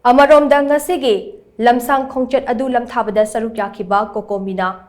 Amaromda ngasigi lamshang khongchat adu lamthabada sharuk yakhiba Cocomina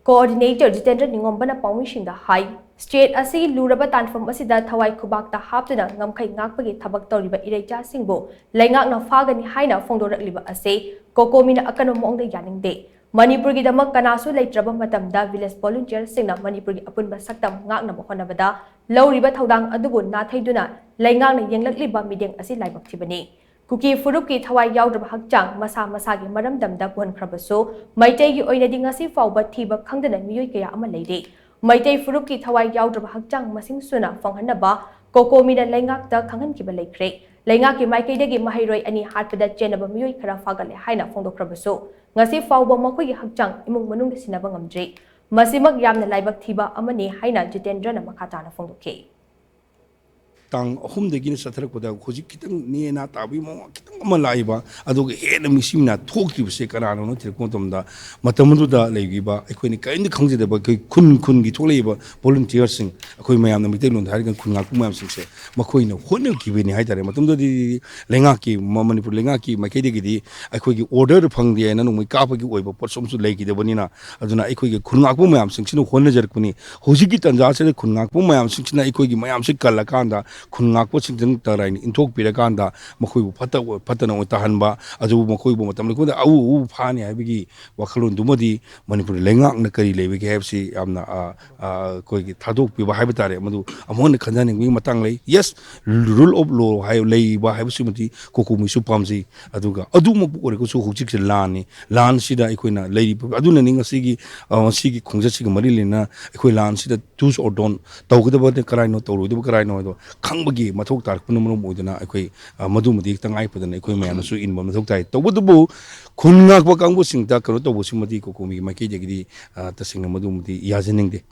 Co-ordinator Jeetendra Ningomba na paomee shingda hai state asi luraba tanpham asida Thawai Khubak ta Haptuna Ngamkhei ngakpagi thabak touriba Ireicha shingbu Leingakna Phagani haina phongdorakliba ase Cocomi na akanba maong Yaningde Manipur gi damak kanasu leitraba matamda village volunteer singna Manipur gi apunba saktam ngakna honabada luriba thodang adubu nathaiduna Leingakna Yanglakliba mideng asi laibak thibani Kuki Furuki Thawai Yaudra Hakjang Masa Masagi Maram Damda Buhan Krabaso Maitei Oinading Asi Fauba Tiba Kangdana Miyokaya Amalady Maitei Furuki Thawai Yaudra Hakjang Masing Suna Fanghanaba Cocomi da Leingakta Kangan Kiba Lakre Leingaki Maikei Mahiroi Ani Harpada Jenaba Miyoy Kara Fagale Haina Phongdoraklabaso Ngasi Fauba Makui Hakjang Imung Manung Sinabangam Dre Masimak Yamna Laibak Tiba Amani Haina Jeetendra Makatana Phongdoke Tang home the Guinness Satrakoda, Hojikitan, Nina Tabi, Kitan Malaiba, Adoga Head of Missina, talk you Sekarano, Tilcontumda, Matamuda, Legiba, Equinica in the country about Kun Gitoleba, volunteers, Akoimayam, the Mitan, Harigan Kunakuma, Makoino, Hono Kibini Haida, Matumdo di Lengaki, Manipur Lengaki, Makedi, I could order upon the end and we kapaki over, but some to Lake the Bonina, Aduna Equi Kunakuma, Sinchino Honajerkuni, Hojikit and Asa Kunakuma, Sinchina Equi Mayam Sikalakanda. Khungakpo singdeng tarai ni inthok pirakanda makhoi bu patana o tahanba aju makhoi bu matam ko au phani habigi wakhalon dumadi manipur lengak na kari lebe ge habsi amna koi gi thadok pi ba haiba tare madu amon khanjani ngi matang lei yes rule of law hai lei ba habsi mati Cocomi su pamsi aduga adu mo ko ko su hujik se lan sida ikoina lei aduna ni ngasigi sigi khongchat sigi mari lena ikoi lan sida do's or don't tawgdaba de karai no tawru de karai no do Kangbagi, Matok Tark Punum Udana, Madumadi, Tangai Pudan, Equimana, so in Matok Tobudu, Kunakwa Kango Sing Dakaro, Simati, Cocomi, Makedi, the Sing Madumdi, Yaningde.